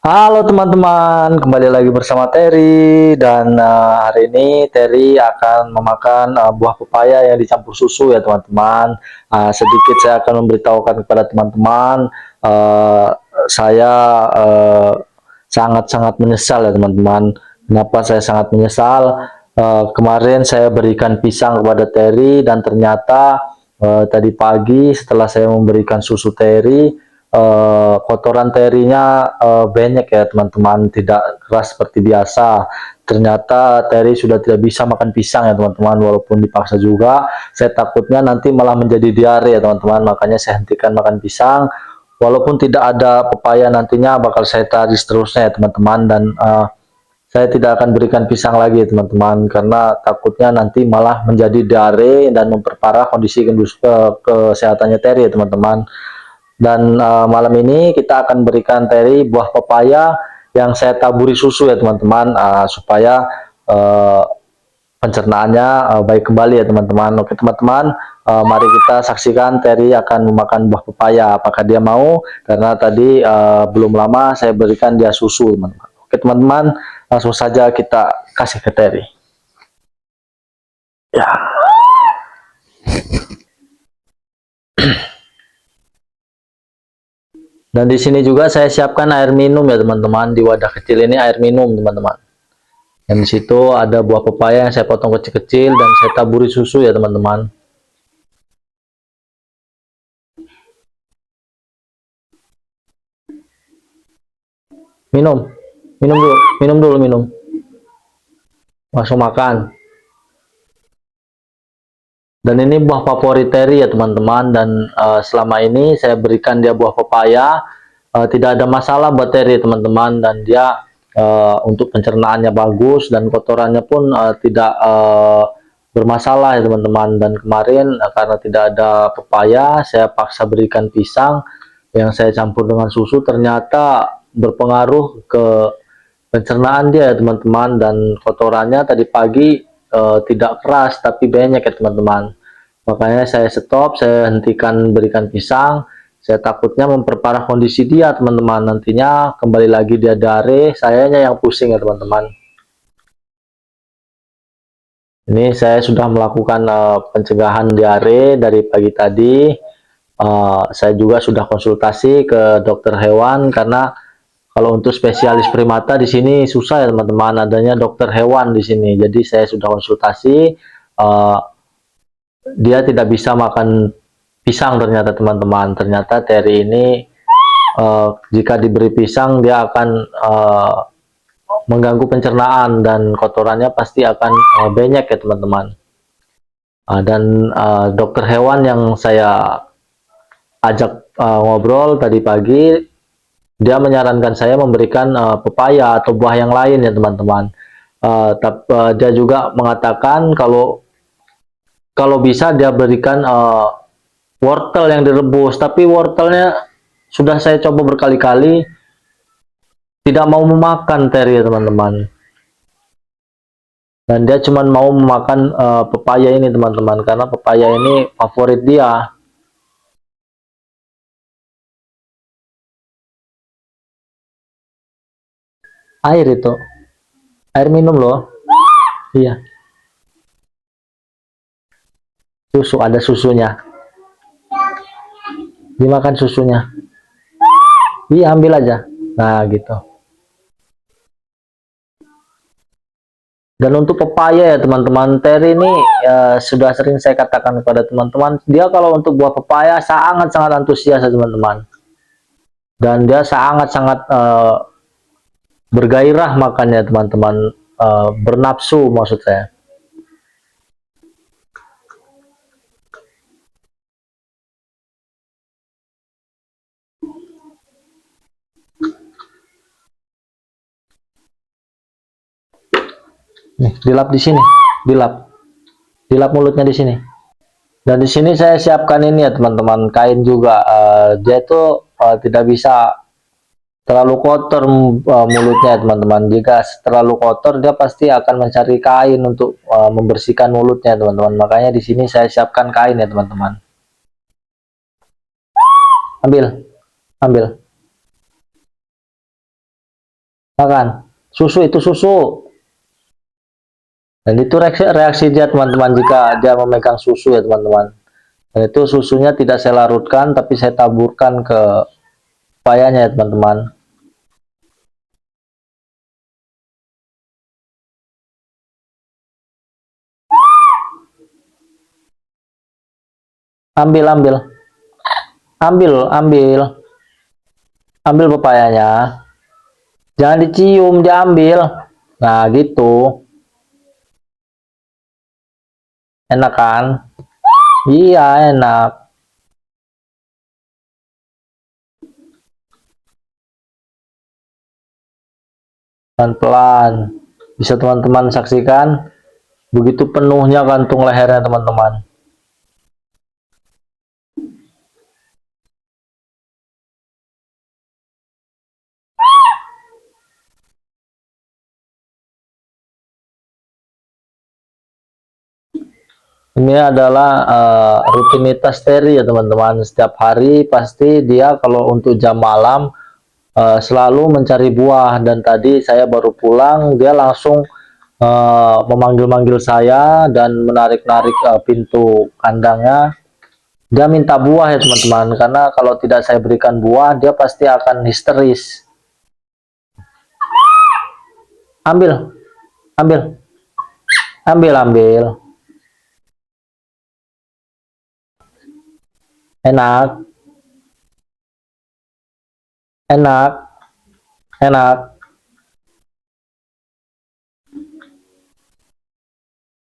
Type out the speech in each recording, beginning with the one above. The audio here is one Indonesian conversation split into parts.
Halo teman-teman, kembali lagi bersama Terry dan hari ini Terry akan memakan buah pepaya yang dicampur susu ya teman-teman. Sedikit saya akan memberitahukan kepada teman-teman, uh, saya sangat-sangat menyesal ya teman-teman. Kenapa saya sangat menyesal? Kemarin saya berikan pisang kepada Terry dan ternyata tadi pagi setelah saya memberikan susu Terry, kotoran terinya banyak ya teman-teman, tidak keras seperti biasa. Ternyata Terry sudah tidak bisa makan pisang ya teman-teman, walaupun dipaksa juga. Saya takutnya nanti malah menjadi diare ya teman-teman, makanya saya hentikan makan pisang. Walaupun tidak ada pepaya, nantinya bakal saya tarik seterusnya ya teman-teman. Dan saya tidak akan berikan pisang lagi teman-teman, karena takutnya nanti malah menjadi diare dan memperparah kondisi kesehatannya Terry ya teman-teman. Dan malam ini kita akan berikan Terry buah pepaya yang saya taburi susu ya teman-teman, supaya uh, pencernaannya baik kembali ya teman-teman. Oke teman-teman, mari kita saksikan Terry akan memakan buah pepaya. Apakah dia mau? Karena tadi belum lama saya berikan dia susu teman-teman. Oke teman-teman, langsung saja kita kasih ke Terry ya. Dan di sini juga saya siapkan air minum ya teman-teman. Di wadah kecil ini air minum teman-teman. Dan di situ ada buah pepaya yang saya potong kecil-kecil dan saya taburi susu ya teman-teman. Minum, minum dulu. Langsung makan. Dan ini buah favorit Terry ya teman-teman. Dan selama ini saya berikan dia buah pepaya, tidak ada masalah buat Terry teman-teman. Dan dia untuk pencernaannya bagus dan kotorannya pun tidak bermasalah ya teman-teman. Dan kemarin karena tidak ada pepaya, saya paksa berikan pisang yang saya campur dengan susu, ternyata berpengaruh ke pencernaan dia ya teman-teman. Dan kotorannya tadi pagi tidak keras tapi banyak ya teman-teman. Makanya saya stop, saya hentikan berikan pisang. Saya takutnya memperparah kondisi dia teman-teman, nantinya kembali lagi dia diare, sayanya yang pusing ya teman-teman. Ini saya sudah melakukan pencegahan diare dari pagi tadi. Saya juga sudah konsultasi ke dokter hewan, karena kalau untuk spesialis primata di sini susah ya teman-teman, adanya dokter hewan di sini. Jadi saya sudah konsultasi, dia tidak bisa makan pisang ternyata teman-teman. Ternyata Terry ini jika diberi pisang dia akan mengganggu pencernaan dan kotorannya pasti akan banyak ya teman-teman. Dan dokter hewan yang saya ajak ngobrol tadi pagi, dia menyarankan saya memberikan pepaya atau buah yang lain ya teman-teman. Dia juga mengatakan kalau bisa dia berikan wortel yang direbus, tapi wortelnya sudah saya coba berkali-kali, tidak mau memakan Terry ya teman-teman. Dan dia cuma mau memakan pepaya ini teman-teman, karena pepaya ini favorit dia. Air itu, air minum loh. Iya, susu, ada susunya, dimakan susunya. Iya, ambil aja. Nah gitu. Dan untuk pepaya ya teman-teman, Terry ini ya, sudah sering saya katakan kepada teman-teman, dia kalau untuk buah pepaya sangat-sangat antusias ya teman-teman. Dan dia sangat-sangat bergairah makannya teman-teman, bernafsu maksud saya. Nih, dilap di sini, dilap mulutnya di sini. Dan di sini saya siapkan ini ya teman-teman, kain juga. Dia itu tidak bisa terlalu kotor mulutnya ya teman-teman. Jika terlalu kotor, dia pasti akan mencari kain untuk membersihkan mulutnya teman-teman. Makanya di sini saya siapkan kain ya teman-teman. Ambil, ambil. makan susu, itu susu. Dan itu reaksi dia teman-teman jika dia memegang susu ya teman-teman. Dan itu susunya tidak saya larutkan tapi saya taburkan ke pepayanya ya teman-teman. Ambil, ambil, ambil, ambil, ambil pepayanya. Jangan dicium, diambil. Nah gitu, enak kan? Iya enak. Pelan-pelan. Bisa teman-teman saksikan begitu penuhnya kantung lehernya teman-teman. Ini adalah rutinitas Terry ya teman-teman. Setiap hari pasti dia kalau untuk jam malam selalu mencari buah. Dan tadi saya baru pulang, dia langsung memanggil-manggil saya dan menarik-narik pintu kandangnya. Dia minta buah ya teman-teman, karena kalau tidak saya berikan buah, dia pasti akan histeris. Ambil, ambil, ambil, ambil. Enak, enak, enak,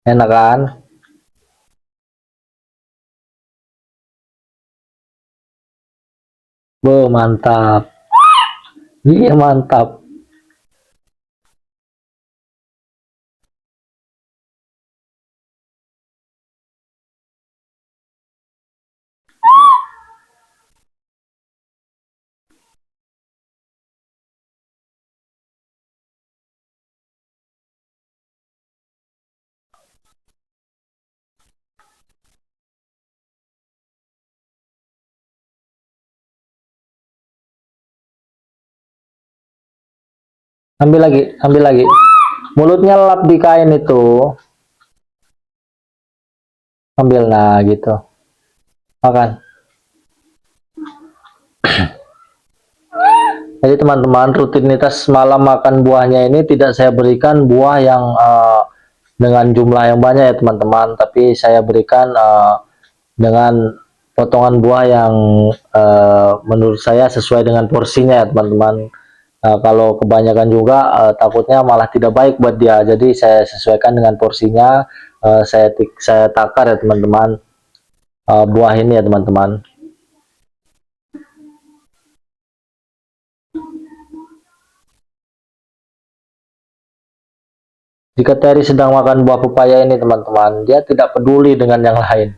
enak kan? Be, mantap. Iya, mantap. Ambil lagi, ambil lagi. Mulutnya lap di kain itu. Ambil, nah gitu. Makan. Jadi teman-teman, rutinitas malam makan buahnya ini tidak saya berikan buah yang dengan jumlah yang banyak ya teman-teman, tapi saya berikan dengan potongan buah yang menurut saya sesuai dengan porsinya ya teman-teman. Kalau kebanyakan juga takutnya malah tidak baik buat dia, jadi saya sesuaikan dengan porsinya. Saya takar ya teman-teman buah ini ya teman-teman. Jika Terry sedang makan buah pepaya ini teman-teman, dia tidak peduli dengan yang lain.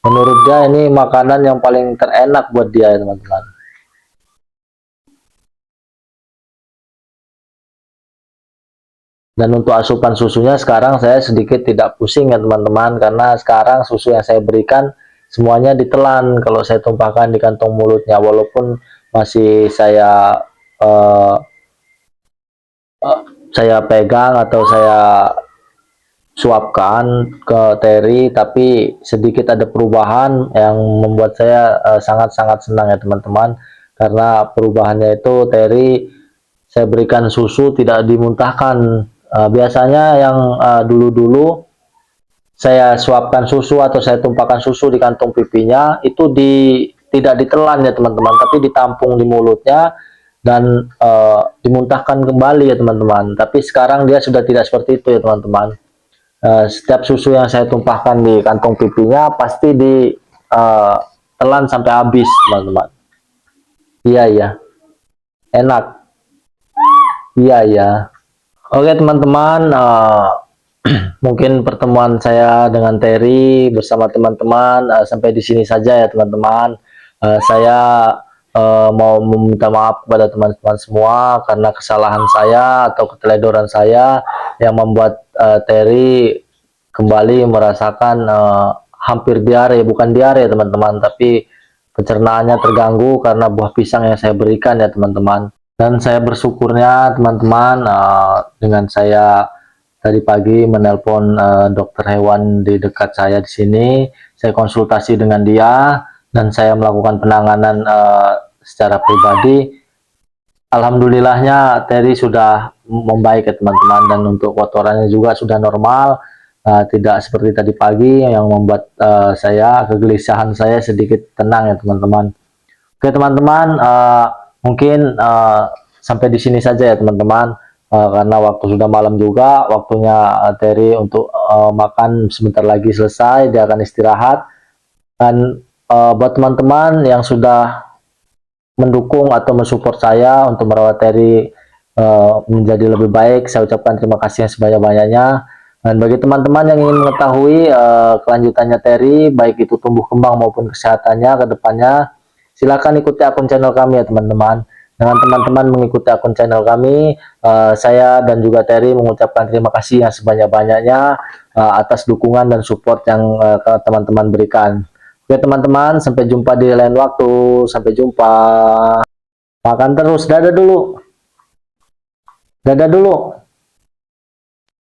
Menurut dia ini makanan yang paling terenak buat dia ya teman-teman. Dan untuk asupan susunya sekarang saya sedikit tidak pusing ya teman-teman, karena sekarang susu yang saya berikan semuanya ditelan kalau saya tumpahkan di kantong mulutnya, walaupun masih uh, saya pegang atau saya suapkan ke Terry, tapi sedikit ada perubahan yang membuat saya sangat-sangat senang ya teman-teman, karena perubahannya itu Terry saya berikan susu tidak dimuntahkan. Biasanya yang dulu-dulu saya suapkan susu atau saya tumpahkan susu di kantong pipinya itu tidak ditelan ya teman-teman, tapi ditampung di mulutnya dan dimuntahkan kembali ya teman-teman. Tapi sekarang dia sudah tidak seperti itu ya teman-teman. Setiap susu yang saya tumpahkan di kantong pipinya pasti ditelan sampai habis teman-teman. Iya, iya, enak. Iya, iya. Oke teman-teman, mungkin pertemuan saya dengan Terry bersama teman-teman sampai di sini saja ya teman-teman. Saya mau meminta maaf kepada teman-teman semua karena kesalahan saya atau keteledoran saya yang membuat Terry kembali merasakan hampir diare, bukan diare teman-teman, tapi pencernaannya terganggu karena buah pisang yang saya berikan ya teman-teman. Dan saya bersyukurnya teman-teman, dengan saya tadi pagi menelpon dokter hewan di dekat saya di sini, saya konsultasi dengan dia dan saya melakukan penanganan secara pribadi. Alhamdulillahnya Terry sudah membaik ya teman-teman, dan untuk kotorannya juga sudah normal, tidak seperti tadi pagi yang membuat kegelisahan saya sedikit tenang ya teman-teman. Oke teman-teman, mungkin sampai di sini saja ya teman-teman, karena waktu sudah malam juga, waktunya Terry untuk makan sebentar lagi selesai, dia akan istirahat. Dan buat teman-teman yang sudah mendukung atau mensupport saya untuk merawat Terry menjadi lebih baik, saya ucapkan terima kasih yang sebanyak-banyaknya. Dan bagi teman-teman yang ingin mengetahui kelanjutannya Terry, baik itu tumbuh kembang maupun kesehatannya ke depannya, silakan ikuti akun channel kami ya teman-teman. Dengan teman-teman mengikuti akun channel kami, saya dan juga Terry mengucapkan terima kasih yang sebanyak-banyaknya atas dukungan dan support yang teman-teman berikan. Oke teman-teman, sampai jumpa di lain waktu. Sampai jumpa. Makan terus. Dadah dulu. Dadah dulu.